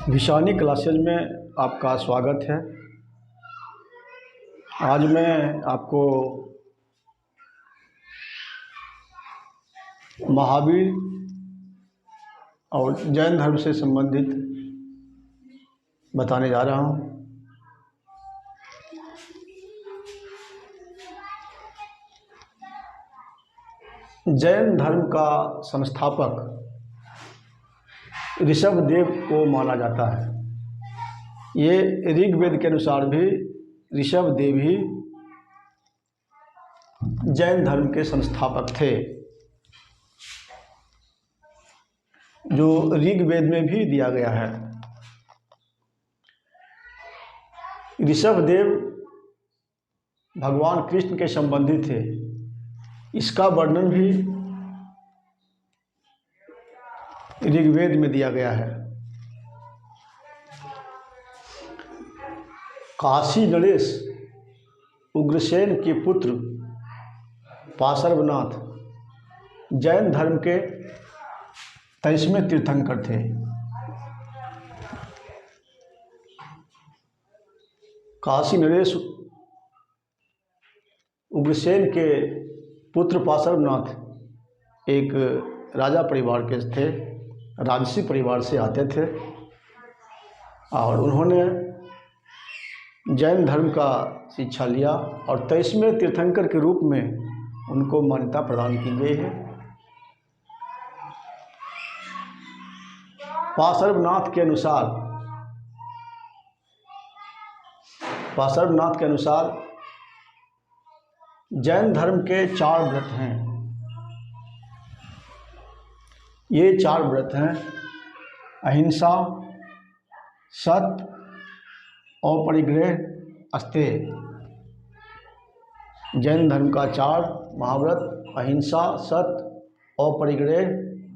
विशानी classes में आपका स्वागत है। आज मैं आपको महावीर और जैन धर्म से संबंधित बताने जा रहा हूँ। जैन धर्म का संस्थापक ऋषभदेव को माना जाता है। ये ऋग्वेद के अनुसार भी ऋषभदेव ही जैन धर्म के संस्थापक थे, जो ऋग्वेद में भी दिया गया है। ऋषभदेव भगवान कृष्ण के संबंधी थे। इसका वर्णन भी ऋग्वेद में दिया गया है। काशी नरेश उग्रसेन के पुत्र पार्श्वनाथ जैन धर्म के 23वें तीर्थंकर थे। काशी नरेश उग्रसेन के पुत्र पार्श्वनाथ एक राजा परिवार के थे, राजसी परिवार से आते थे और उन्होंने जैन धर्म का शिक्षा लिया और 23वें तीर्थंकर के रूप में उनको मान्यता प्रदान की गई है। पार्श्वनाथ के अनुसार जैन धर्म के 4 व्रत हैं। ये 4 व्रत हैं: अहिंसा, सत्य, अपरिग्रह, अस्तेय। जैन धर्म का 4 महाव्रत अहिंसा, सत्य, अपरिग्रह,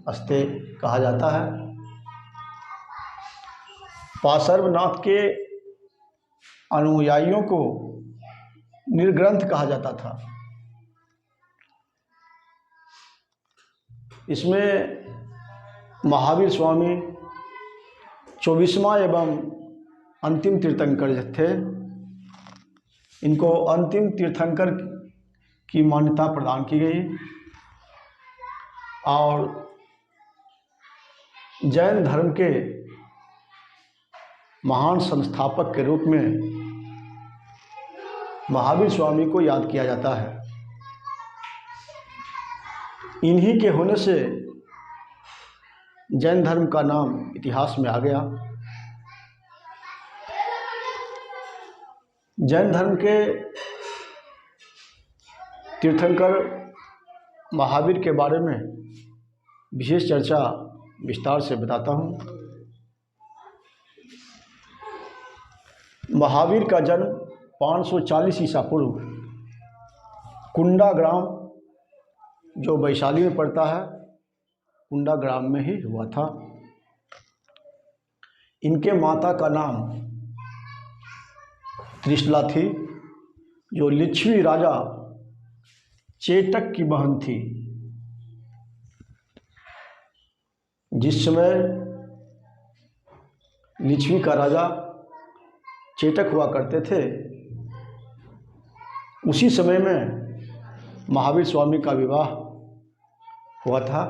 अस्तेय कहा जाता है। पार्श्वनाथ के अनुयायियों को निर्ग्रंथ कहा जाता था। इसमें महावीर स्वामी 24वां एवं अंतिम तीर्थंकर थे। इनको अंतिम तीर्थंकर की मान्यता प्रदान की गई और जैन धर्म के महान संस्थापक के रूप में महावीर स्वामी को याद किया जाता है। इन्हीं के होने से जैन धर्म का नाम इतिहास में आ गया। जैन धर्म के तीर्थंकर महावीर के बारे में विशेष चर्चा विस्तार से बताता हूँ। महावीर का जन्म 540 ईसा पूर्व कुंडा ग्राम, जो वैशाली में पड़ता है, कुंडा ग्राम में ही हुआ था। इनके माता का नाम त्रिशला थी, जो लिच्छवी राजा चेटक की बहन थी। जिस समय लिच्छवी का राजा चेटक हुआ करते थे, उसी समय में महावीर स्वामी का विवाह हुआ था।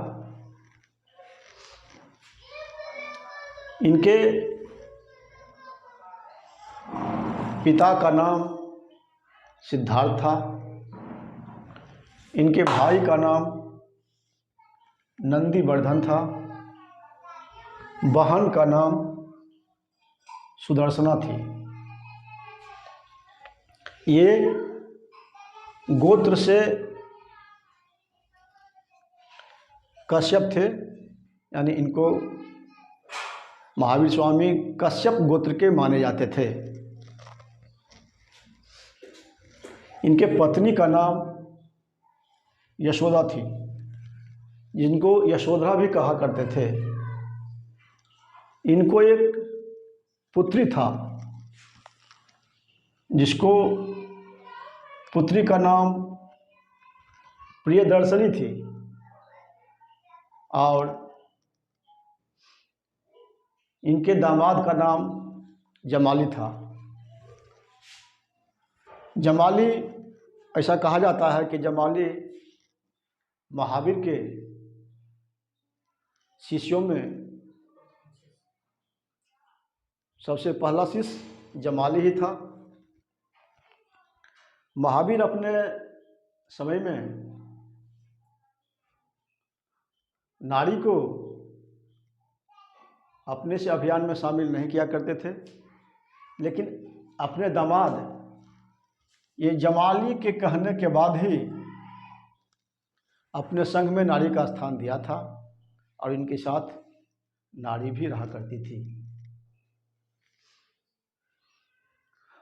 इनके पिता का नाम सिद्धार्थ था। इनके भाई का नाम नंदीवर्धन था। बहन का नाम सुदर्शना थी। ये गोत्र से कश्यप थे, यानी इनको महावीर स्वामी कश्यप गोत्र के माने जाते थे। इनके पत्नी का नाम यशोदा थी, जिनको यशोधरा भी कहा करते थे। इनको एक पुत्री था, जिसको पुत्री का नाम प्रियदर्शनी थी। और इनके दामाद का नाम जमाली था। जमाली, ऐसा कहा जाता है कि जमाली महावीर के शिष्यों में सबसे पहला शिष्य जमाली ही था। महावीर अपने समय में नारी को अपने से अभियान में शामिल नहीं किया करते थे, लेकिन अपने दामाद ये जमाली के कहने के बाद ही अपने संघ में नारी का स्थान दिया था और इनके साथ नारी भी रहा करती थी।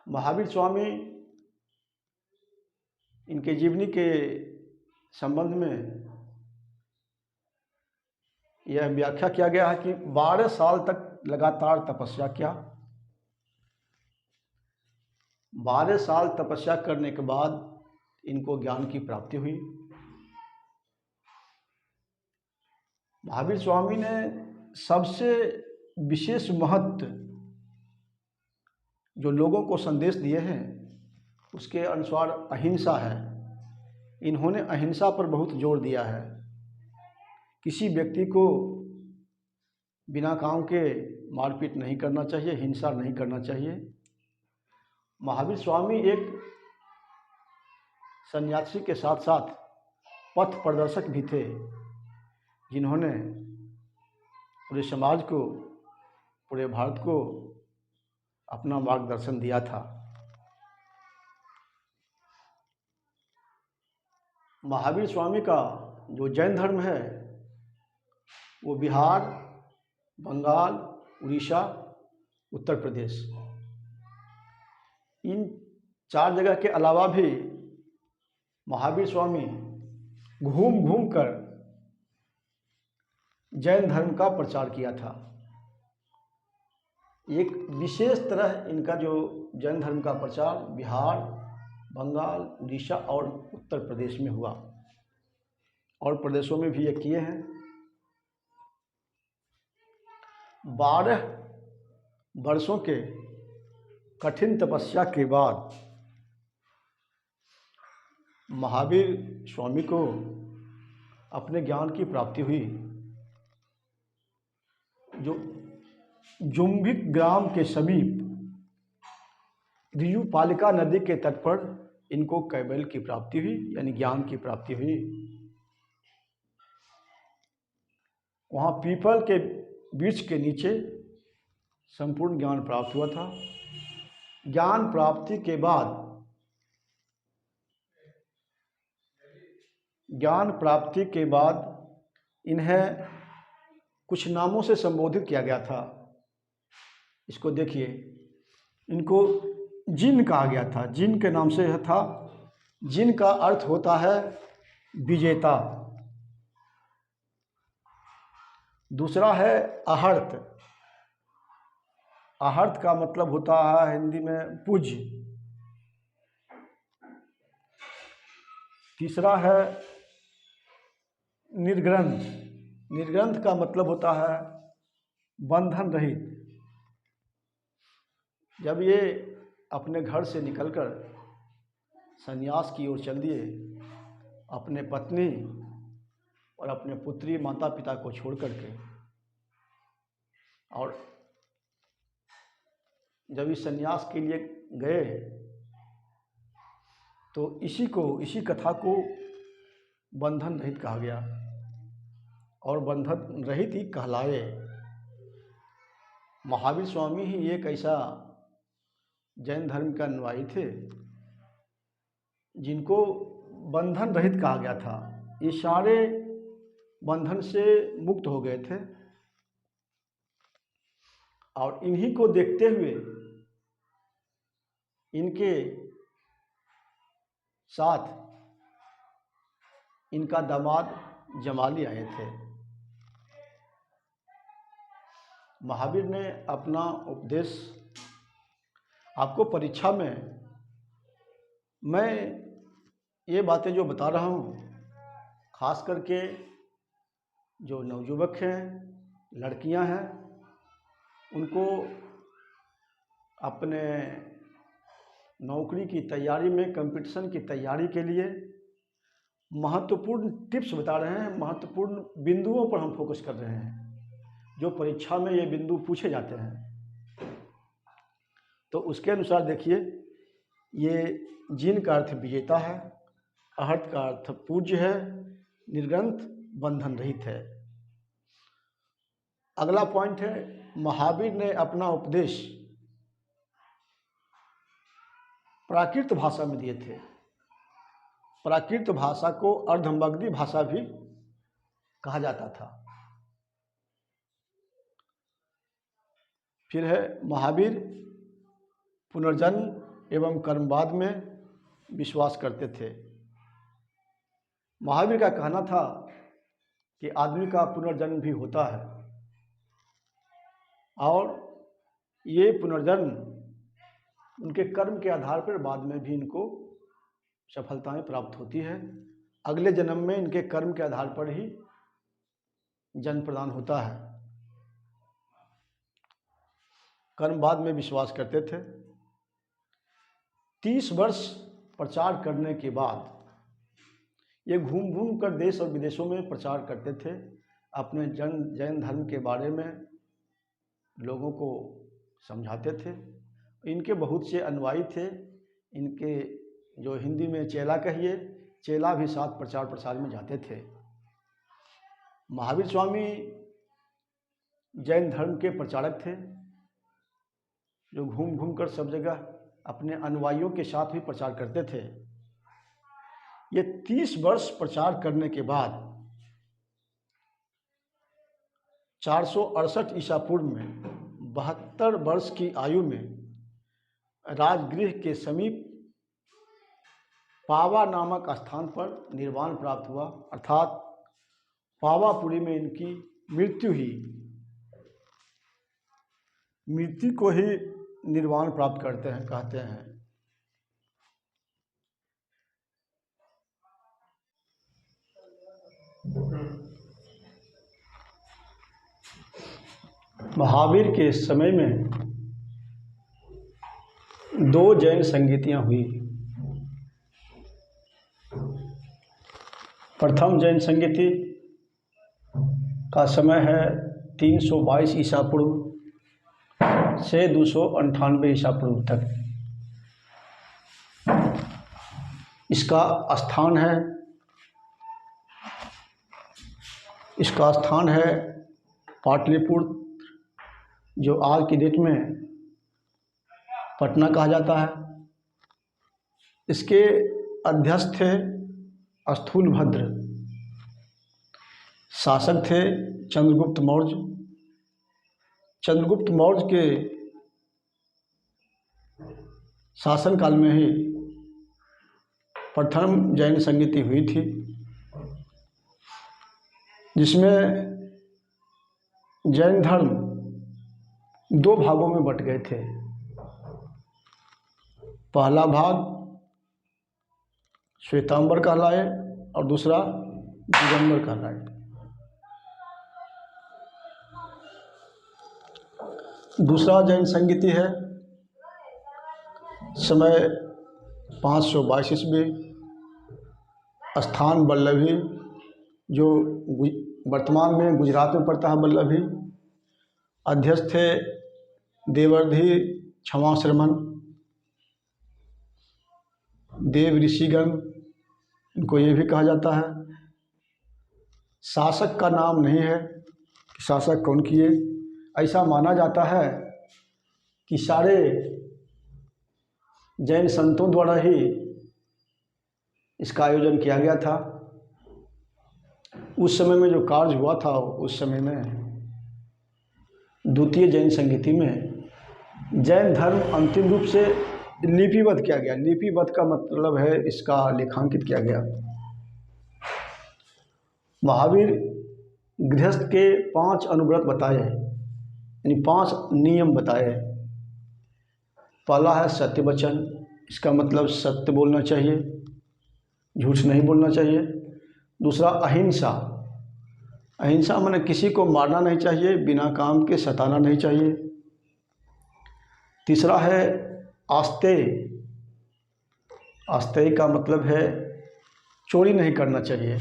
महावीर स्वामी, इनके जीवनी के संबंध में यह व्याख्या किया गया है कि 12 साल तक लगातार तपस्या किया। 12 साल तपस्या करने के बाद इनको ज्ञान की प्राप्ति हुई। महावीर स्वामी ने सबसे विशेष महत्व जो लोगों को संदेश दिए हैं उसके अनुसार अहिंसा है। इन्होंने अहिंसा पर बहुत जोर दिया है। किसी व्यक्ति को बिना काम के मारपीट नहीं करना चाहिए, हिंसा नहीं करना चाहिए। महावीर स्वामी एक सन्यासी के साथ साथ पथ प्रदर्शक भी थे, जिन्होंने पूरे समाज को, पूरे भारत को अपना मार्गदर्शन दिया था। महावीर स्वामी का जो जैन धर्म है वो बिहार, बंगाल, उड़ीसा, उत्तर प्रदेश, इन 4 जगह के अलावा भी महावीर स्वामी घूम घूम कर जैन धर्म का प्रचार किया था। एक विशेष तरह इनका जो जैन धर्म का प्रचार बिहार, बंगाल, उड़ीसा और उत्तर प्रदेश में हुआ, और प्रदेशों में भी ये किए हैं। 12 वर्षों के कठिन तपस्या के बाद महावीर स्वामी को अपने ज्ञान की प्राप्ति हुई। जो जुम्बिक ग्राम के समीप रिजुपालिका नदी के तट पर इनको कैवल्य की प्राप्ति हुई, यानी ज्ञान की प्राप्ति हुई। वहाँ पीपल के वृक्ष के नीचे संपूर्ण ज्ञान प्राप्त हुआ था। ज्ञान प्राप्ति के बाद इन्हें कुछ नामों से संबोधित किया गया था। इसको देखिए, इनको जिन कहा गया था। जिन के नाम से यह था। जिन का अर्थ होता है विजेता। दूसरा है आहर्त। आहर्त का मतलब होता है हिंदी में पूज्य। तीसरा है निर्ग्रंथ। निर्ग्रंथ का मतलब होता है बंधन रहित। जब ये अपने घर से निकलकर संन्यास की ओर चल दिए, अपने पत्नी और अपने पुत्री माता पिता को छोड़ करके, और जब इस संन्यास के लिए गए तो इसी कथा को बंधन रहित कहा गया, और बंधन रहित ही कहलाए। महावीर स्वामी ही एक ऐसा जैन धर्म के अनुयायी थे जिनको बंधन रहित कहा गया था। ये सारे बंधन से मुक्त हो गए थे, और इन्हीं को देखते हुए इनके साथ इनका दामाद जमाली आए थे। महावीर ने अपना उपदेश, आपको परीक्षा में मैं ये बातें जो बता रहा हूँ, खास करके जो नवयुवक हैं, लड़कियां हैं, उनको अपने नौकरी की तैयारी में, कंपटीशन की तैयारी के लिए महत्वपूर्ण टिप्स बता रहे हैं, महत्वपूर्ण बिंदुओं पर हम फोकस कर रहे हैं जो परीक्षा में ये बिंदु पूछे जाते हैं। तो उसके अनुसार देखिए, ये जिन का अर्थ विजेता है, अहर्त का अर्थ पूज्य है, निर्ग्रंथ बंधन रहित है। अगला पॉइंट है, महावीर ने अपना उपदेश प्राकृत भाषा में दिए थे। प्राकृत भाषा को अर्धमगधी भाषा भी कहा जाता था। फिर है, महावीर पुनर्जन्म एवं कर्मवाद में विश्वास करते थे। महावीर का कहना था कि आदमी का पुनर्जन्म भी होता है और ये पुनर्जन्म उनके कर्म के आधार पर बाद में भी इनको सफलताएं प्राप्त होती है। अगले जन्म में इनके कर्म के आधार पर ही जन्म प्रदान होता है। कर्मवाद में विश्वास करते थे। 30 वर्ष प्रचार करने के बाद ये घूम घूम कर देश और विदेशों में प्रचार करते थे। अपने जैन धर्म के बारे में लोगों को समझाते थे। इनके बहुत से अनुयायी थे। इनके जो हिंदी में चेला कहिए, चेला भी साथ प्रचार प्रसार में जाते थे। महावीर स्वामी जैन धर्म के प्रचारक थे जो घूम घूम कर सब जगह अपने अनुयायियों के साथ भी प्रचार करते थे। ये 30 वर्ष प्रचार करने के बाद 468 ईसा पूर्व में 72 वर्ष की आयु में राजगृह के समीप पावा नामक स्थान पर निर्वाण प्राप्त हुआ, अर्थात पावापुरी में इनकी मृत्यु ही, मृत्यु को ही निर्वाण प्राप्त करते हैं, कहते हैं। महावीर के समय में 2 जैन संगीतियाँ हुई। प्रथम जैन संगीति का समय है 322 ईसा पूर्व से 298 ईसा पूर्व तक। इसका स्थान है पाटलिपुत्र, जो आज की डेट में पटना कहा जाता है। इसके अध्यक्ष थे स्थूलभद्र, शासक थे चंद्रगुप्त मौर्य। चंद्रगुप्त मौर्य के शासनकाल में ही प्रथम जैन संगीति हुई थी, जिसमें जैन धर्म 2 भागों में बट गए थे। पहला भाग श्वेतांबर कहलाए और दूसरा दिगंबर कहलाए। दूसरा जैन संगीति है समय 522 ईस्वी, स्थान वल्लभी, जो वर्तमान में गुजरात में पड़ता है वल्लभी। अध्यक्ष थे देवर्धि क्षमाश्रमण, देव ऋषिगण, इनको ये भी कहा जाता है। शासक का नाम नहीं है कि शासक कौन किए। ऐसा माना जाता है कि सारे जैन संतों द्वारा ही इसका आयोजन किया गया था। उस समय में जो कार्य हुआ था, उस समय में द्वितीय जैन संगीति में जैन धर्म अंतिम रूप से लिपिबद्ध किया गया। लिपिबद्ध का मतलब है इसका लेखांकित किया गया। महावीर गृहस्थ के 5 अनुव्रत बताए, यानी 5 नियम बताए। पहला है सत्य वचन, इसका मतलब सत्य बोलना चाहिए, झूठ नहीं बोलना चाहिए। दूसरा अहिंसा, अहिंसा माने किसी को मारना नहीं चाहिए, बिना काम के सताना नहीं चाहिए। तीसरा है आस्तेय। आस्तेय का मतलब है चोरी नहीं करना चाहिए।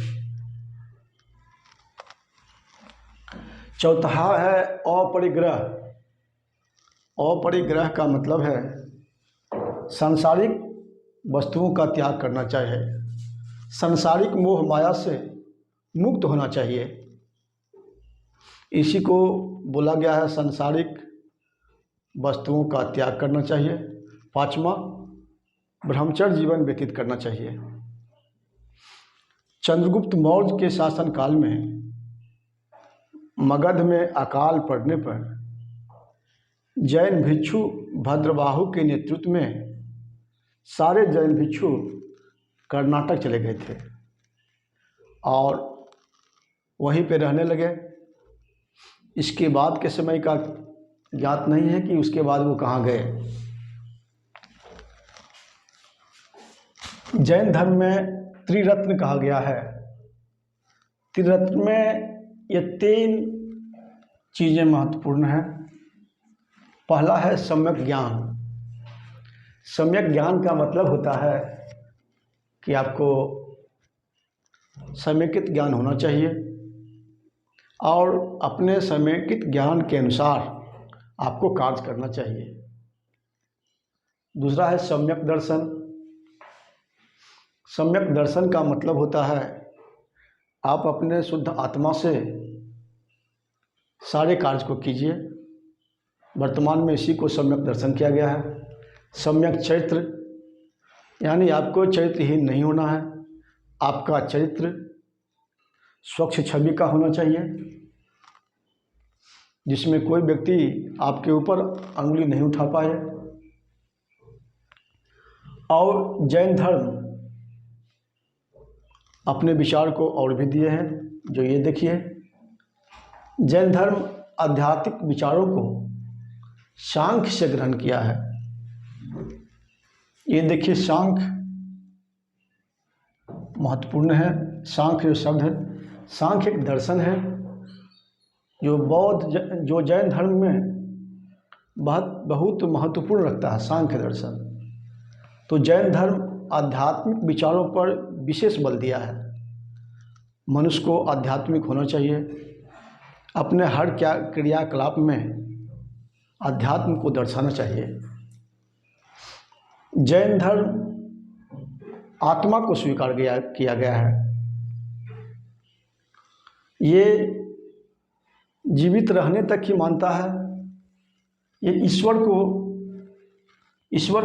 चौथा है अपरिग्रह। अपरिग्रह का मतलब है सांसारिक वस्तुओं का त्याग करना चाहिए, सांसारिक मोह माया से मुक्त होना चाहिए। इसी को बोला गया है सांसारिक वस्तुओं का त्याग करना चाहिए। पांचवा, ब्रह्मचर्य जीवन व्यतीत करना चाहिए। चंद्रगुप्त मौर्य के शासनकाल में मगध में अकाल पड़ने पर जैन भिक्षु भद्रबाहु के नेतृत्व में सारे जैन भिक्षु कर्नाटक चले गए थे और वहीं पे रहने लगे। इसके बाद के समय का ज्ञात नहीं है कि उसके बाद वो कहाँ गए। जैन धर्म में त्रिरत्न कहा गया है। त्रिरत्न में ये 3 चीज़ें महत्वपूर्ण हैं। पहला है सम्यक ज्ञान। सम्यक ज्ञान का मतलब होता है कि आपको समेकित ज्ञान होना चाहिए और अपने समेकित ज्ञान के अनुसार आपको कार्य करना चाहिए। दूसरा है सम्यक दर्शन। सम्यक दर्शन का मतलब होता है आप अपने शुद्ध आत्मा से सारे कार्य को कीजिए। वर्तमान में इसी को सम्यक दर्शन किया गया है। सम्यक चरित्र, यानी आपको चरित्रहीन नहीं होना है। आपका चरित्र स्वच्छ छवि का होना चाहिए, जिसमें कोई व्यक्ति आपके ऊपर अंगुली नहीं उठा पाए। और जैन धर्म अपने विचार को और भी दिए हैं, जो ये देखिए। जैन धर्म आध्यात्मिक विचारों को सांख्य से ग्रहण किया है। ये देखिए, सांख्य महत्वपूर्ण है। सांख्य जो शब्द है, सांख्य एक दर्शन है जो जैन धर्म में बहुत महत्वपूर्ण रखता है, सांख्य दर्शन। तो जैन धर्म आध्यात्मिक विचारों पर विशेष बल दिया है। मनुष्य को आध्यात्मिक होना चाहिए, अपने हर क्रियाकलाप में अध्यात्म को दर्शाना चाहिए। जैन धर्म आत्मा को स्वीकार किया गया है। ये जीवित रहने तक ही मानता है, ये ईश्वर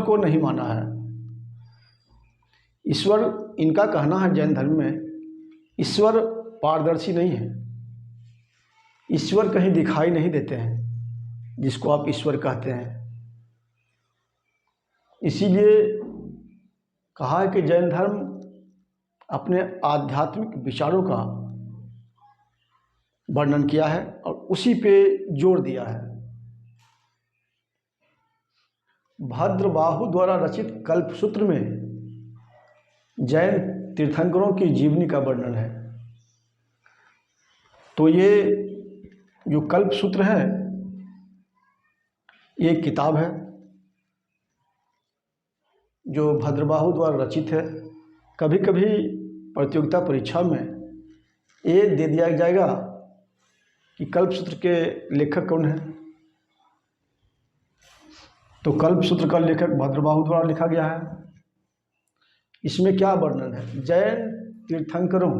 को नहीं माना है। ईश्वर, इनका कहना है जैन धर्म में, ईश्वर पारदर्शी नहीं है। ईश्वर कहीं दिखाई नहीं देते हैं, जिसको आप ईश्वर कहते हैं। इसीलिए कहा है कि जैन धर्म अपने आध्यात्मिक विचारों का वर्णन किया है और उसी पे जोर दिया है। भद्रबाहु द्वारा रचित कल्पसूत्र में जैन तीर्थंकरों की जीवनी का वर्णन है। तो ये जो कल्पसूत्र है, ये किताब है जो भद्रबाहु द्वारा रचित है। कभी कभी प्रतियोगिता परीक्षा में ये दे दिया जाएगा कि कल्पसूत्र के लेखक कौन है। तो कल्पसूत्र का लेखक भद्रबाहु द्वारा लिखा गया है। इसमें क्या वर्णन है? जैन तीर्थंकरों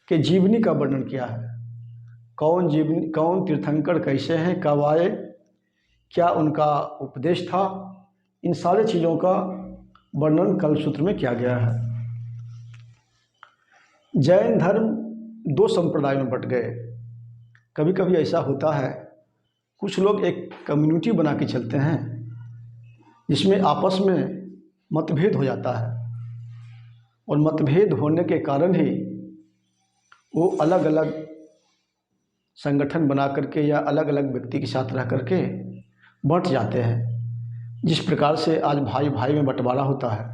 के जीवनी का वर्णन किया है। कौन तीर्थंकर कैसे हैं, कब आए, क्या उनका उपदेश था, इन सारे चीज़ों का वर्णन कल्पसूत्र में किया गया है। जैन धर्म 2 संप्रदाय में बंट गए। कभी कभी ऐसा होता है, कुछ लोग एक कम्युनिटी बना के चलते हैं जिसमें आपस में मतभेद हो जाता है और मतभेद होने के कारण ही वो अलग अलग संगठन बना करके या अलग अलग व्यक्ति के साथ रह करके बंट जाते हैं। जिस प्रकार से आज भाई भाई में बंटवारा होता है,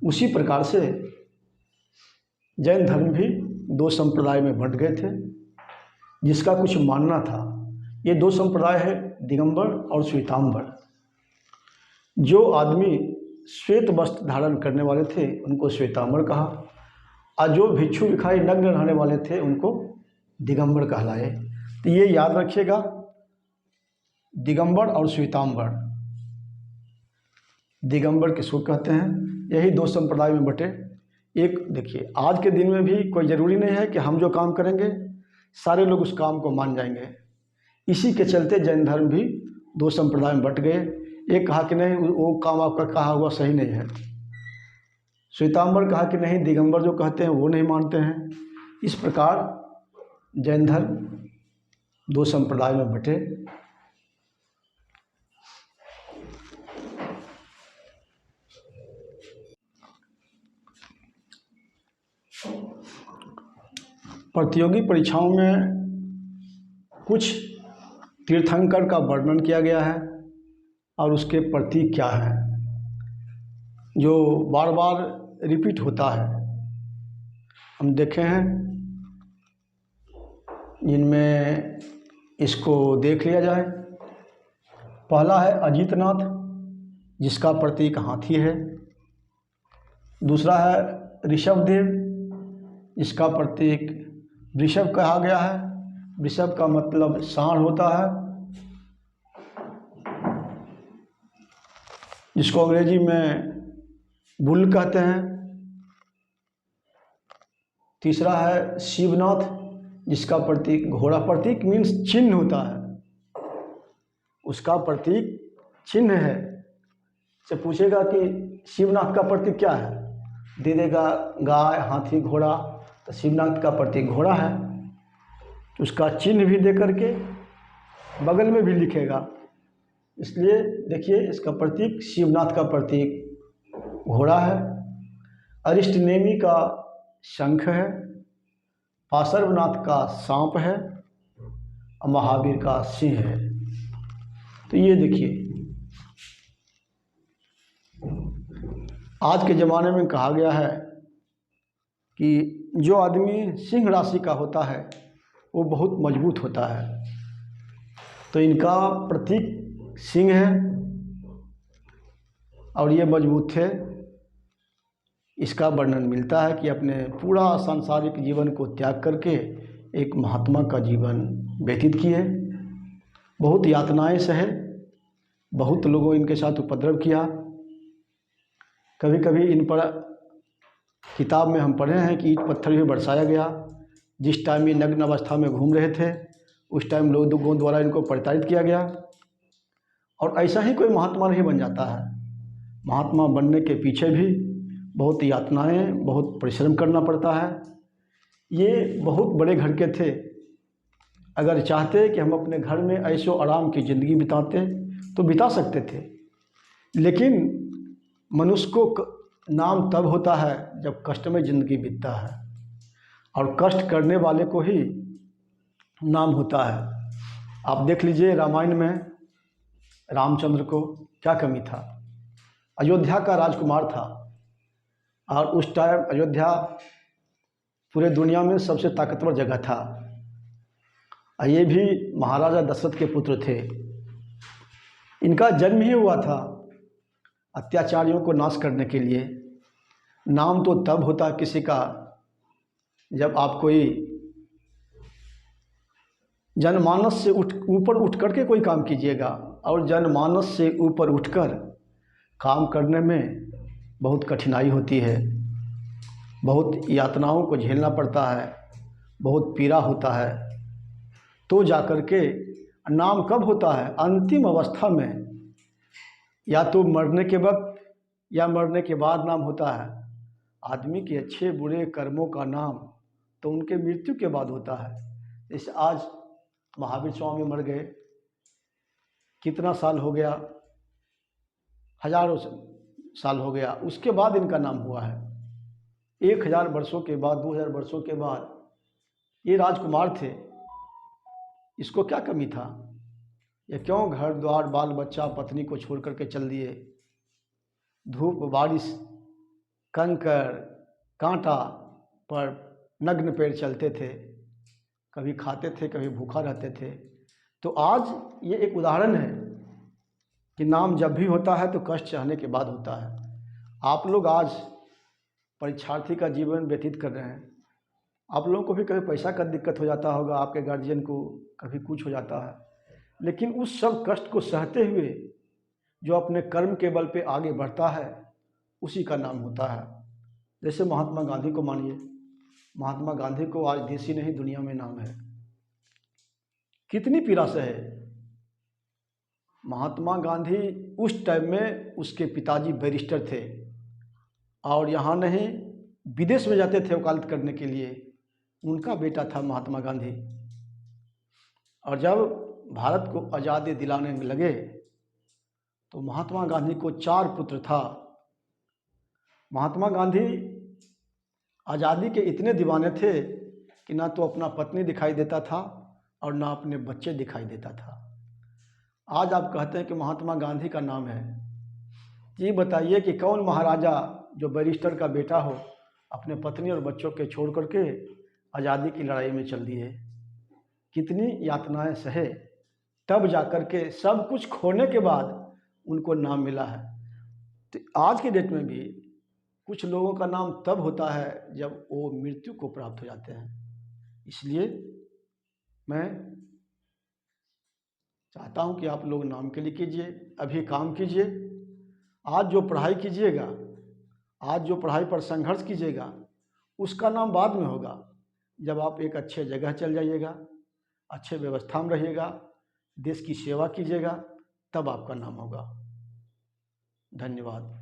उसी प्रकार से जैन धर्म भी दो संप्रदाय में बंट गए थे, जिसका कुछ मानना था। ये दो संप्रदाय है, दिगंबर और श्वेतांबर। जो आदमी श्वेत वस्त्र धारण करने वाले थे उनको श्वेतांबर कहा, और जो भिक्षु भिखारी नग्न रहने वाले थे उनको दिगंबर कहलाए। तो ये याद रखिएगा, दिगंबर और श्वेतांबर। दिगंबर किसको कहते हैं? यही दो संप्रदाय में बटे। एक देखिए, आज के दिन में भी कोई ज़रूरी नहीं है कि हम जो काम करेंगे सारे लोग उस काम को मान जाएंगे। इसी के चलते जैन धर्म भी दो संप्रदाय में बट गए। एक कहा कि नहीं, वो काम आपका कहा हुआ सही नहीं है। श्वेतांबर कहा कि नहीं, दिगंबर जो कहते हैं वो नहीं मानते हैं। इस प्रकार जैन धर्म दो संप्रदाय में बटे। प्रतियोगी परीक्षाओं में कुछ तीर्थंकर का वर्णन किया गया है और उसके प्रतीक क्या है, जो बार बार रिपीट होता है। हम देखे हैं, जिनमें इसको देख लिया जाए। पहला है अजीतनाथ, जिसका प्रतीक हाथी है। दूसरा है ऋषभदेव, इसका प्रतीक वृषभ कहा गया है। वृषभ का मतलब सांड होता है, जिसको अंग्रेजी में बुल कहते हैं। तीसरा है शिवनाथ, जिसका प्रतीक घोड़ा, प्रतीक मीन्स चिन्ह होता है, उसका प्रतीक चिन्ह है। से पूछेगा कि शिवनाथ का प्रतीक क्या है, दे देगा गाय, हाथी, घोड़ा, तो शिवनाथ का प्रतीक घोड़ा है। उसका चिन्ह भी दे करके बगल में भी लिखेगा। इसलिए देखिए, इसका प्रतीक शिवनाथ का प्रतीक घोड़ा है। अरिष्ट नेमि का शंख है। पार्श्वनाथ का सांप है और महावीर का सिंह है। तो ये देखिए, आज के ज़माने में कहा गया है कि जो आदमी सिंह राशि का होता है वो बहुत मजबूत होता है। तो इनका प्रतीक सिंह है और ये मजबूत थे। इसका वर्णन मिलता है कि अपने पूरा सांसारिक जीवन को त्याग करके एक महात्मा का जीवन व्यतीत किए। बहुत यातनाएं सहे, बहुत लोगों इनके साथ उपद्रव किया। कभी कभी इन पर किताब में हम पढ़े हैं कि ईंट पत्थर भी बरसाया गया। जिस टाइम ये नग्न अवस्था में घूम रहे थे उस टाइम लोगों द्वारा इनको प्रताड़ित किया गया। और ऐसा ही कोई महात्मा नहीं बन जाता है। महात्मा बनने के पीछे भी बहुत यातनाएं, बहुत परिश्रम करना पड़ता है। ये बहुत बड़े घर के थे। अगर चाहते कि हम अपने घर में ऐशो आराम की ज़िंदगी बिताते तो बिता सकते थे, लेकिन मनुष्य को नाम तब होता है जब कष्ट में ज़िंदगी बीतता है, और कष्ट करने वाले को ही नाम होता है। आप देख लीजिए, रामायण में रामचंद्र को क्या कमी था। अयोध्या का राजकुमार था और उस टाइम अयोध्या पूरे दुनिया में सबसे ताकतवर जगह था। ये भी महाराजा दशरथ के पुत्र थे। इनका जन्म ही हुआ था अत्याचारियों को नाश करने के लिए। नाम तो तब होता है किसी का जब आप कोई जनमानस से ऊपर उठ करके कोई काम कीजिएगा, और जनमानस से ऊपर उठकर काम करने में बहुत कठिनाई होती है, बहुत यातनाओं को झेलना पड़ता है, बहुत पीड़ा होता है। तो जाकर के नाम कब होता है? अंतिम अवस्था में, या तो मरने के वक्त या मरने के बाद नाम होता है। आदमी के अच्छे बुरे कर्मों का नाम तो उनके मृत्यु के बाद होता है। जैसे आज महावीर स्वामी मर गए, कितना साल हो गया, हजारों साल हो गया, उसके बाद इनका नाम हुआ है। 1000 वर्षों के बाद, 2000 वर्षों के बाद ये राजकुमार थे। इसको क्या कमी था? ये क्यों घर द्वार बाल बच्चा पत्नी को छोड़ करके चल दिए? धूप बारिश कंकर कांटा पर नग्न पैर चलते थे, कभी खाते थे, कभी भूखा रहते थे। तो आज ये एक उदाहरण है कि नाम जब भी होता है तो कष्ट सहने के बाद होता है। आप लोग आज परीक्षार्थी का जीवन व्यतीत कर रहे हैं। आप लोगों को भी कभी पैसा का दिक्कत हो जाता होगा, आपके गार्जियन को कभी कुछ हो जाता है, लेकिन उस सब कष्ट को सहते हुए जो अपने कर्म के बल पे आगे बढ़ता है उसी का नाम होता है। जैसे महात्मा गांधी को मानिए, महात्मा गांधी को आज देश ही नहीं दुनिया में नाम है। कितनी पीड़ा सहे महात्मा गांधी। उस टाइम में उसके पिताजी बैरिस्टर थे और यहाँ नहीं विदेश में जाते थे वकालत करने के लिए। उनका बेटा था महात्मा गांधी। और जब भारत को आज़ादी दिलाने में लगे तो महात्मा गांधी को 4 पुत्र था। महात्मा गांधी आज़ादी के इतने दीवाने थे कि ना तो अपना पत्नी दिखाई देता था और ना अपने बच्चे दिखाई देता था। आज आप कहते हैं कि महात्मा गांधी का नाम है। ये बताइए कि कौन महाराजा जो बैरिस्टर का बेटा हो अपने पत्नी और बच्चों के छोड़ करके आज़ादी की लड़ाई में चल दिए। कितनी यातनाएं सहे, तब जाकर के सब कुछ खोने के बाद उनको नाम मिला है। तो आज के डेट में भी कुछ लोगों का नाम तब होता है जब वो मृत्यु को प्राप्त हो जाते हैं। इसलिए मैं चाहता हूं कि आप लोग नाम के लिए कीजिए, अभी काम कीजिए। आज जो पढ़ाई कीजिएगा, आज जो पढ़ाई पर संघर्ष कीजिएगा, उसका नाम बाद में होगा जब आप एक अच्छे जगह चल जाइएगा, अच्छे व्यवस्था में रहिएगा, देश की सेवा कीजिएगा, तब आपका नाम होगा। धन्यवाद।